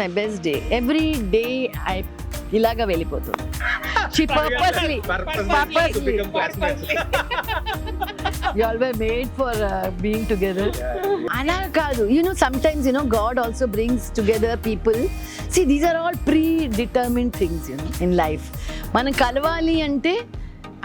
My best day. Every day I ఇలాగా వెళ్ళిపోతుంది. She purposely. You all were made for being together. Ala kaadu. You know, sometimes, you know, God also brings together people. See, these are all predetermined things, you know, in life. మనం కలవాలి అంటే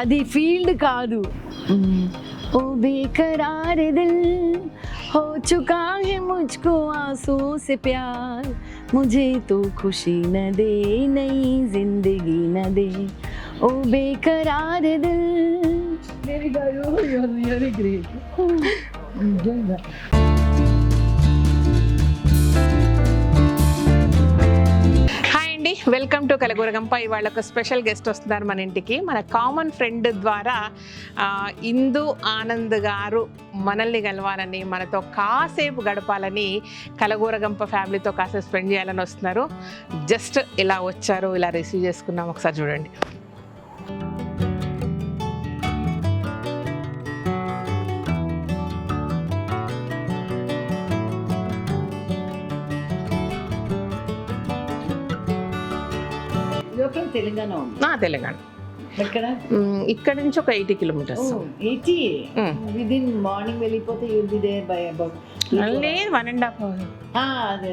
అది field కాదు. ఓ బేకరార్ దిల్ हो चुका है मुझको आंसू से प्यार, मुझे तो खुशी न दे नई जिंदगी न दे, ओ बेकरार दिल. Very good. Oh, you're really great. Welcome to Kalagooragampa. ఇవాళ ఒక స్పెషల్ గెస్ట్ వస్తున్నారు మన ఇంటికి. మన కామన్ ఫ్రెండ్ ద్వారా ఇందు ఆనంద్ గారు మనల్ని కలవాలని, మనతో కాసేపు గడపాలని, కలగూరగంప ఫ్యామిలీతో కాసేపు స్పెండ్ చేయాలని వస్తున్నారు. జస్ట్ ఇలా వచ్చారు, ఇలా రిసీవ్ చేసుకున్నాం. ఒకసారి చూడండి. తెలంగాణ. ఇక్కడ నుంచి ఒక 80 కిలోమీటర్స్. 80 విదిన్ మార్నింగ్ వెళ్ళిపోతే you will be there by about లేదు 1.5 hours. అదే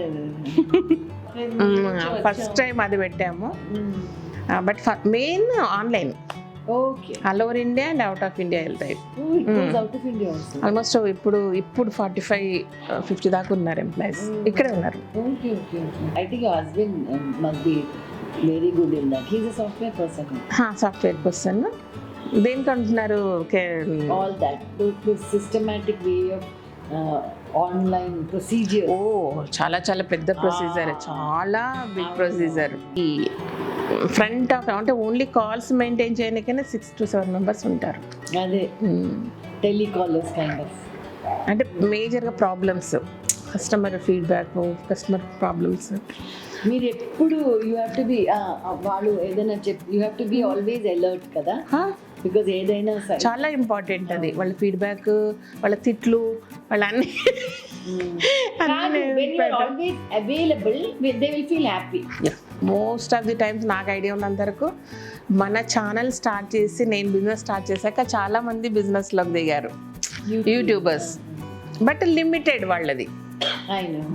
ఫస్ట్ టైం అది పెట్టాము. But main online. Okay. All over India and out of India వెళ్తాయి. అవుట్ ఆఫ్ ఇండియా ఆల్మోస్ట్ ఇప్పుడు 45-50 దాకా ఉన్నారు ఎంప్లాయీస్. ఇక్కడే ఉన్నారు. Okay okay. I think your husband must be very good in that. He is a software person. Software person. దేనికి అంటున్నారు? All that the systematic way of online procedure. ఓ చాలా చాలా పెద్ద ప్రొసీజర్, చాలా బిగ్ ప్రొసీజర్. ఈ ఫ్రంట్ ఆఫ్ అంటే only calls maintain చేయడానికైనా 6 to 7 members ఉంటారు. అదే టెలికాలర్స్ కైండ్ ఆఫ్. అంటే మేజర్గా problems, customer feedback, customer problems. మీరు ఎప్పుడు యూ హ్యావ్ టు బి వాళ్ళు ఏదైనా you have to be always alert కదా, బికాజ్ ఏదైనా చాలా ఇంపార్టెంట్ అది. వాళ్ళ ఫీడ్బ్యాక్, వాళ్ళ తిట్లు, వాళ్ళ అన్ని always available, they will feel happy. Most of the times నాకు ఐడియా ఉన్నంత వరకు మన ఛానల్ స్టార్ట్ చేసి నేను బిజినెస్ స్టార్ట్ చేశాక చాలా మంది బిజినెస్లోకి దిగారు, యూట్యూబర్స్. బట్ లిమిటెడ్ వాళ్ళది,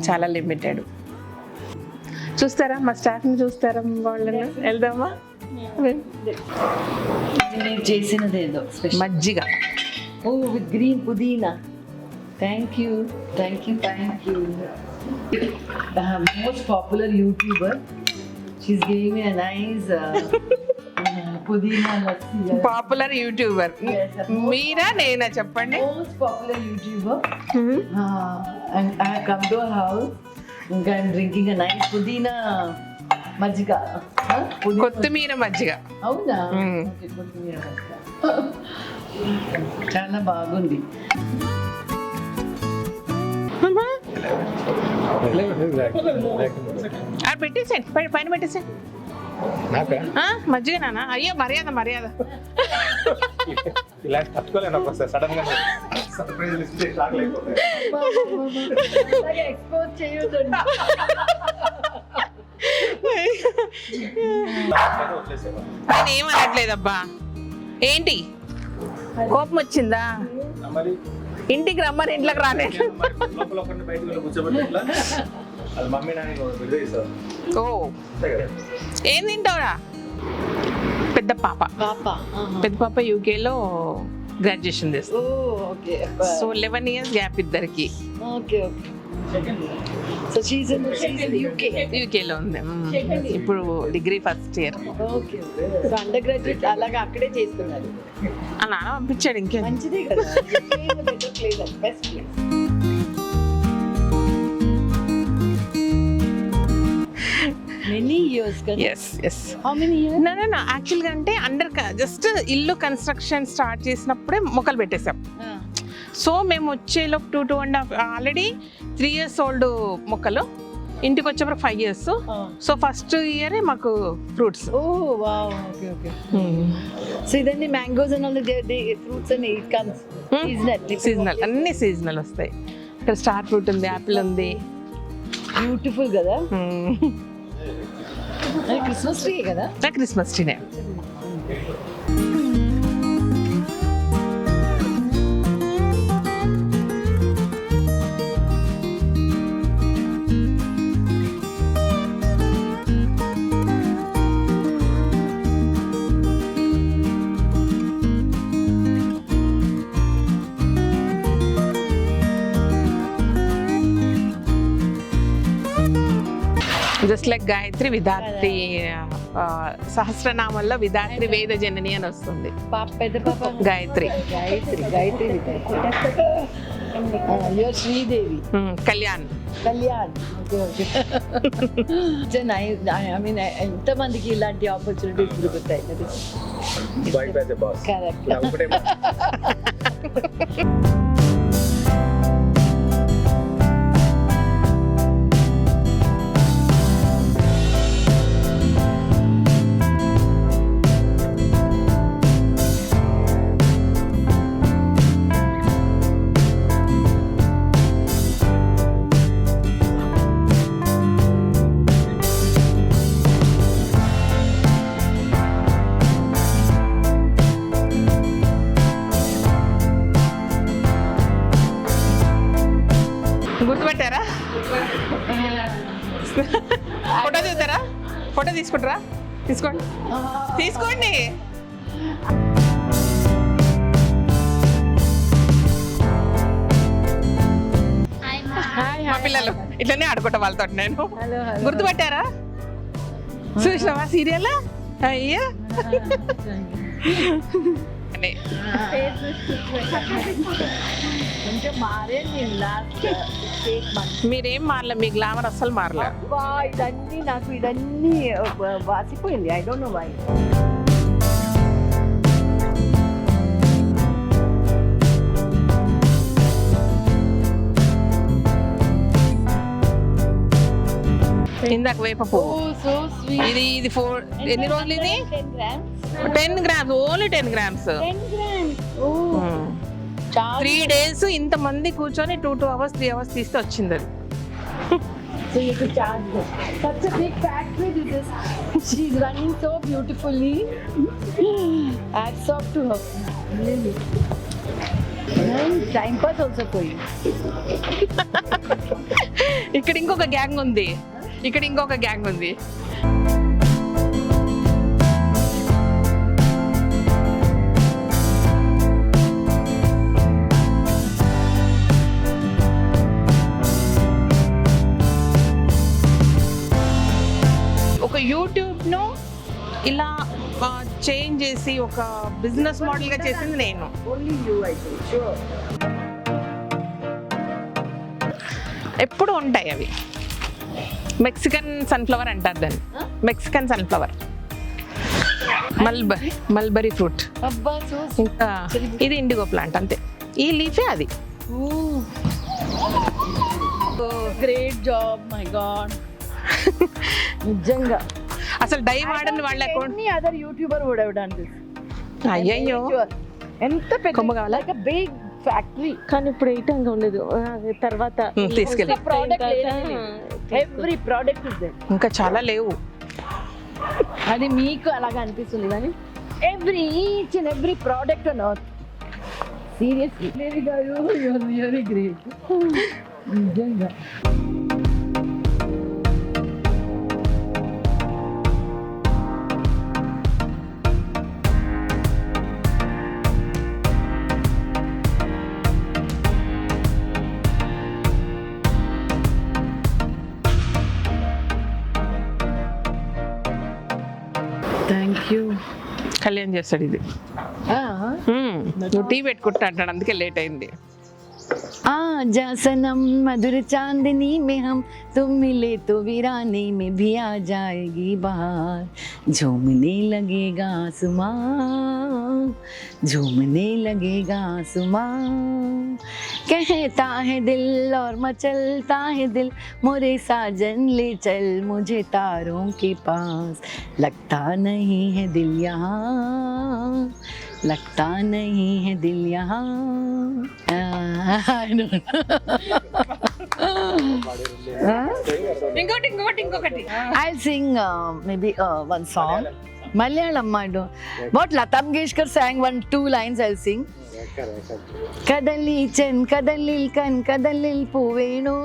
చాలా లిమిటెడ్. చూస్తారా మా స్టాఫ్ని? చూస్తారా వాళ్ళని? వెళ్దామా? చేసినదేదో మజ్జిగ. ఓ విత్ గ్రీన్ పుదీనా. Thank you thank you thank you. Most popular YouTuber, she's giving me a nice పుదీనా లస్సీ. పాపులర్ యూట్యూబర్ మీరా నేనా చెప్పండి? Most popular YouTuber. And I have come to her house. ఇంకా ఐఎమ్ డ్రింకింగ్ ఎ నైస్ పుదీనా మజ్జిగ. కొత్తిమీర మజ్జిగ. అవునా? కొత్తిమీర మజ్జిగ చాలా బాగుంది. పెట్టేసేయండి, పైన పెట్టేసేయండి. మజ్జిగ నాన్న. అయ్యో మర్యాద మర్యాద. ఇలా తట్టుకోలేను సడన్ గా ఎక్స్పోజ్ చేయొద్దండి. ఆయన ఏమనట్లేదబ్బా. ఏంటి కోపం వచ్చిందా? ఇంటికి రమ్మని ఇంట్లోకి రాలేదు. ఓ ఏం తింటావురా? పెద్ద పాప యూకేలో గ్రాడ్యుయేషన్ చేస్తుంది. సో 11 years గ్యాప్ ఇద్దరికి. యూకేలో ఉంది. ఇప్పుడు degree first year. Under graduate అలాగా అక్కడే చేస్తున్నారు. నాన్న పంపించాడు. ఇంకే మంచిదే కదా. Best place. Many years కదా? Yes. How many years? No. యాక్చువల్గా అంటే జస్ట్ ఇల్లు కన్స్ట్రక్షన్ స్టార్ట్ చేసినప్పుడే మొక్కలు పెట్టేసాం. సో మేము వచ్చేలోపు 2.5 ఆల్రెడీ 3 years old మొక్కలు, ఇంటికి వచ్చేప్పుడు 5 years. సో ఫస్ట్ ఇయరే మాకు ఫ్రూట్స్. సో ఇదన్నీ mangoes and all the fruits and it comes seasonal. అన్ని సీజనల్ వస్తాయి. ఇక్కడ స్టార్ ఫ్రూట్ ఉంది, యాపిల్ ఉంది. బ్యూటిఫుల్ కదా. క్రిస్మస్ ట్రీ కదా. క్రిస్మస్ ట్రీనే. జస్ట్ లైక్ గాయత్రి విధాత్రి సహస్రనామంలో విధాత్రి వేద జనని అని వస్తుంది. పెద్ద పాప Gayatri. Gayatri your Sridevi. Kalyan. I mean ఎంతమందికి ఇలాంటి ఆపర్చునిటీస్ దొరుకుతాయి. కరెక్ట్. గుర్తుపెట్టారా? ఫోటో తీస్తారా? ఫోటో తీసుకుంటారా? తీసుకోండి. మా పిల్లలు ఇట్లనే ఆడుకుంటా వాళ్ళతో. నేను గుర్తుపట్టారా? చూసినావా సీరియల్? అయ్యా మీరేం మారలే, మీ గ్లామర్ అస్సలు మారలే. ఇదన్నీ వాసిపోయింది. I don't know why. ఇందాక వేప పువ్వు. ఇది 4 ఎన్ని రోజులు? ఇది 10 grams. Only 10 grams. 3 days ఇంతమంది కూర్చొని 2 hours 3 hours తీస్తే వచ్చింది అది. So you could charge her. Such a big factory this is. She's running so beautifully. Hats off to her. Really. And time pass also for you. ఇక్కడ ఇంకొక gang ఉంది. ఒక యూట్యూబ్ను ఇలా చేంజ్ చేసి ఒక బిజినెస్ మోడల్గా చేసింది నేను. Only you, I think. Sure. ఎప్పుడు ఉంటాయి అవి. మెక్సికన్ సన్ఫ్లవర్ అంటారు దాన్ని. Mexican sunflower, mulberry fruit. అబ్బా సో ఇంకా ఇది ఇండిగో ప్లాంట్ అంతే. ఈ లీఫే అది. Great job. My god. నిజంగా అసలు డై వాడని వాళ్ళ any other YouTuber would have done this. అయ్యయ్యో ఎంత పెద్ద కొమ్మ కావాలా? Like a big factory. కానీ ఇప్పుడు ఐటంగా ఉండదు. తర్వాత తీసుకెళ్ళి ఎవ్రీ ప్రోడక్ట్ ఇస్ దేర్. ఇంకా చాలా లేవు. అది మీకు అలాగా అనిపిస్తుంది కానీ each and every product on earth. Seriously very great. నిజంగా థ్యాంక్ యూ. కళ్యాణ్ చేస్తాడు ఇది. నువ్వు టీ పెట్టుకుంటా అంటాడు, అందుకే లేట్ అయింది. आजा सनम मधुर चांदनी में हम तुम मिले तो वीराने में भी आ जाएगी बहार. झूमने लगेगा आसमां, झूमने लगेगा आसमां. कहता है दिल और मचलता है दिल, मोरे साजन ले चल मुझे तारों के पास. लगता नहीं है दिल यहाँ, लगता नहीं है दिल यहाँ. I don't know. ఇంకొకటి I'll sing maybe one song. Malayalam, I don't. What Lata Mangeshkar sang 1-2 lines, I'll sing. കടലീച്ചൻ കടലിൽ കൻ കടലിൽ പൂവേണോ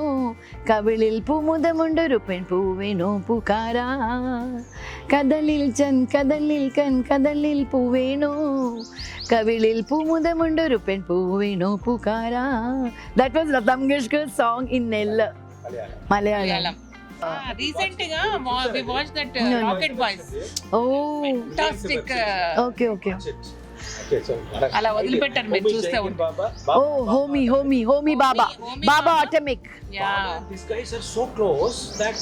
കവിളിൽ പൂമുതമുണ്ടൊരു പെൺ പൂവേണോ പൂക്കാരാ കടലിൽ ചൻ കടലിൽ കൻ കടലിൽ പൂവേണോ കവിളിൽ പൂമുതമുണ്ടൊരു പെൺ പൂവേണോ പൂക്കാരാ. That was Lata Mangeshkar's song in Malayalam. Recent గా we watch that Rocket Boys Oh, fantastic okay. అలా వదిలిపెట్టారు మీరు చూస్తే Oh, homie Baba. Baba Atomic. These guys are so close that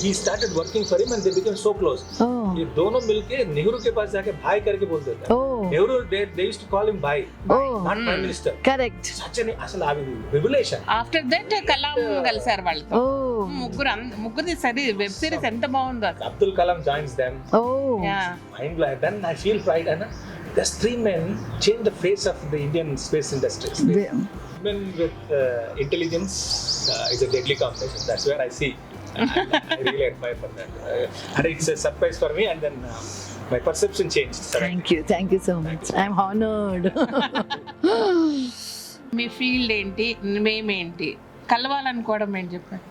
he started working for him and they became so close. Oh, ये दोनों मिलके नेहरू के पास जाके भाई करके बोलते थे. oh, Nehru they used to call him bhai, oh, not prime minister. correct. Such an అసలు ఆ revelation. ఆఫ్టర్ దట్ కలాం కలిసారు వాళ్ళతో Oh, ముగ్గురు సరే వెబ్ సిరీస్ ఎంత బాగుందో అసలు. Abdul Kalam joins them. oh, Mind blowing. Then I feel pride and these three men changed the face of the Indian space industry. Men with intelligence is a deadly combination. That's where I see. I really admire for that. And it's a surprise for me. And then my perception changed. thank you so much. I'm honored. Me field ఏంటి మేమేంటి కలవాలనుకోవడం ఏంటి చెప్పండి.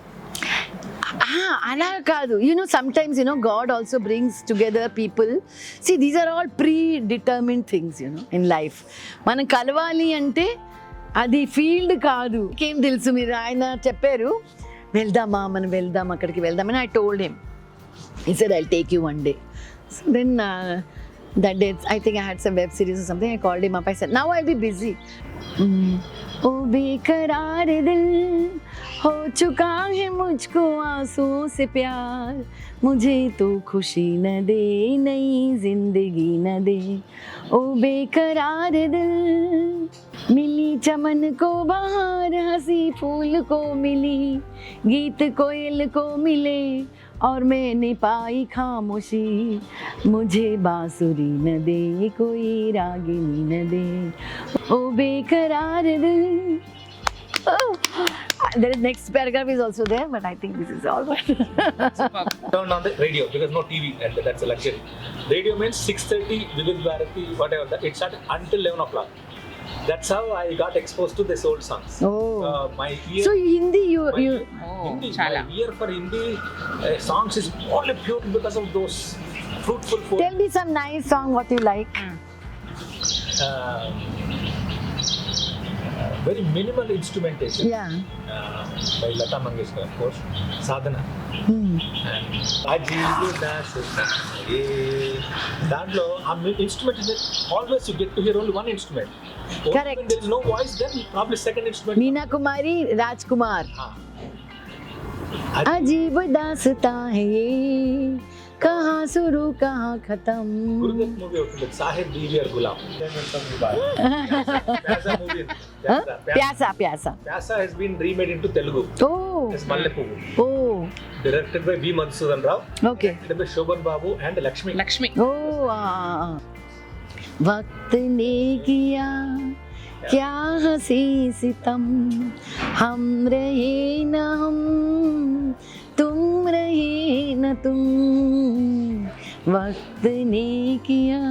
అలా కాదు, sometimes God also brings together people. See, these are all predetermined things in life. మనం కలవాలి అంటే అది field కాదు. ఏం తెలుసు, మీరు ఆయన చెప్పారు మనం వెళ్దాం అక్కడికి వెళ్దాం అని. I told him, he said I'll take you one day. So then that day I think I had some web series or something. I called him up. I said now I'll be busy. ओ बेकरार दिल हो चुका है मुझको आंसुओं से प्यार, मुझे तो खुशी न दे नई जिंदगी न दे. ओ बेकरार दिल मिली चमन को बहार, हंसी फूल को मिली, गीत कोयल को मिले और मैंने पाई खामोशी, मुझे बांसुरी न दे कोई रागिनी न दे. ओ बेकरार दिल. The next paragraph is also there, but I think this is all right. Turn on the radio because no TV and that's a luxury. Radio means 6:30 Vivid Bharati, whatever that. It started until 11 o'clock. That's how I got exposed to these old songs. Oh. My ear. So Hindi, you Hindi, chala. my ear for Hindi songs is only pure because of those fruitful folk. tell me some nice song what you like. Very minimal instrumentation. Yeah. By Lata Mangeshkar, of course. Sadhana. And Ajibu Dasita. దాంట్లో ఆ instrument always you get to hear only one instrument. Correct. There is no voice, then probably second instrument. Meena Kumari, Rajkumar. हाँ. अजीब दास्तां है ये, कहाँ शुरू कहाँ खत्म. Guru Dutt movie అవుతుంది సాహెబ్ డివిఆర్ గులాం. ప్యాసా మూవీ. प्यासा प्यासा. Pyaasa has been remade into Telugu. Oh. as మల్లెపువ్వు. Oh. Directed by V. Madhusudan Rao. Okay. Directed by Shobhan Babu and Lakshmi. Oh. वक्त ने किया क्या हंसी सितम, हम रहे न हम, तुम रहे न तुम, वक्त ने किया.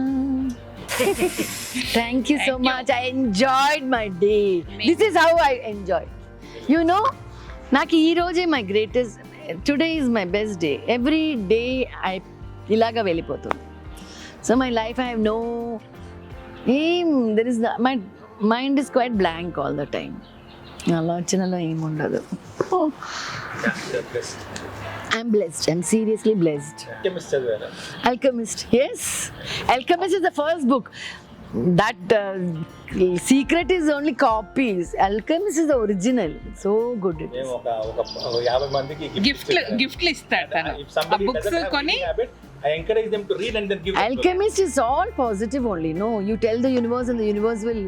Thank you so much. I enjoyed my day. This is how I enjoy. నాకు ఈ రోజే my greatest. Today is my best day. Every day I ఇలాగా వెళ్ళిపోతుంది. So my life I have no aim. There is my mind is quite blank all the time. ఆలోచనలో ఏం ఉండదు. Yeah, you're blessed. I'm blessed. I'm seriously blessed. Chemist చదివారా? Alchemist. Yes. Alchemist is the first book. That secret is only copies. Alchemist is the original. So good it is. మేము ఒక 50 మందికి గిఫ్ట్లు ఇస్తాడు తను. If somebody ఆ books doesn't have కొని reading habit, I encourage them to read and then give them to Alchemist is all positive only. No, you tell the universe and the universe will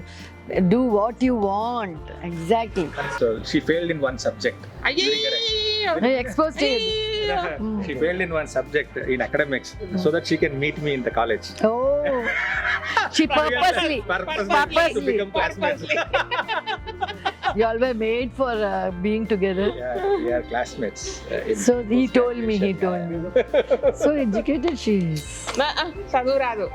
do what you want. Exactly. them. So she failed in one subject. అయ్యో I exposed it. She failed in one subject in academics so that she can meet me in the college. Oh. She purposely. To become classmates. You all were made for being together. Yeah, we are classmates. So he told me. So educated she is. చదువు రాదు.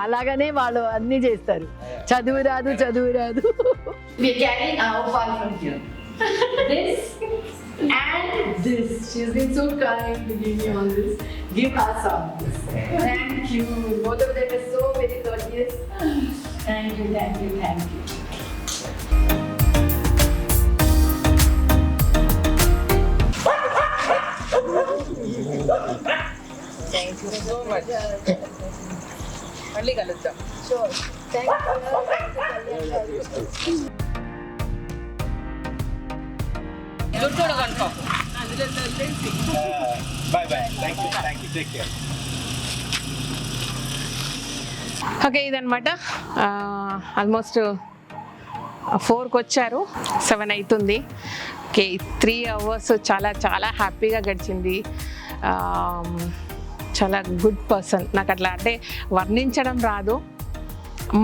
అలాగనే వాళ్ళు అన్ని చేస్తారు. చదువు రాదు. We are carrying how far from here? This and this. She's been so kind to give me all this. Give her some. Thank you. Both of them are so very courteous. Thank you. Thank you so much. మళ్ళీ కలుద్దాం. Sure. Thank you. దుర్గోడు కనుకో. Bye. Thank you. Take care. Okay, ఇదనమాట. Almost 4కి వచ్చారు, 7 అవుతుంది. Okay, 3 hours చాలా హ్యాపీగా గడిచింది. చాలా గుడ్ పర్సన్. నాకు అట్లా అంటే వర్ణించడం రాదు,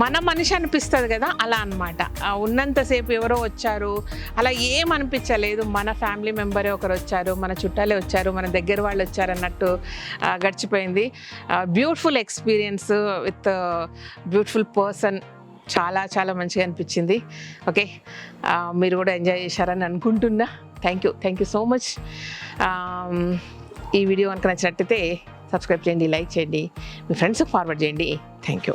మన మనిషి అనిపిస్తుంది కదా, అలా అనమాట. ఉన్నంతసేపు ఎవరో వచ్చారు, అలా ఏం అనిపించలేదు. మన ఫ్యామిలీ మెంబరే ఒకరు వచ్చారు, మన చుట్టాలే వచ్చారు, మన దగ్గర వాళ్ళు వచ్చారు అన్నట్టు గడిచిపోయింది. Beautiful experience with beautiful person. చాలా మంచిగా అనిపించింది. ఓకే, మీరు కూడా ఎంజాయ్ చేశారని అనుకుంటున్నా. Thank you so much. ఈ వీడియో కనుక నచ్చినట్టయితే సబ్స్క్రైబ్ చేయండి, లైక్ చేయండి, మీ ఫ్రెండ్స్కి ఫార్వర్డ్ చేయండి. Thank you.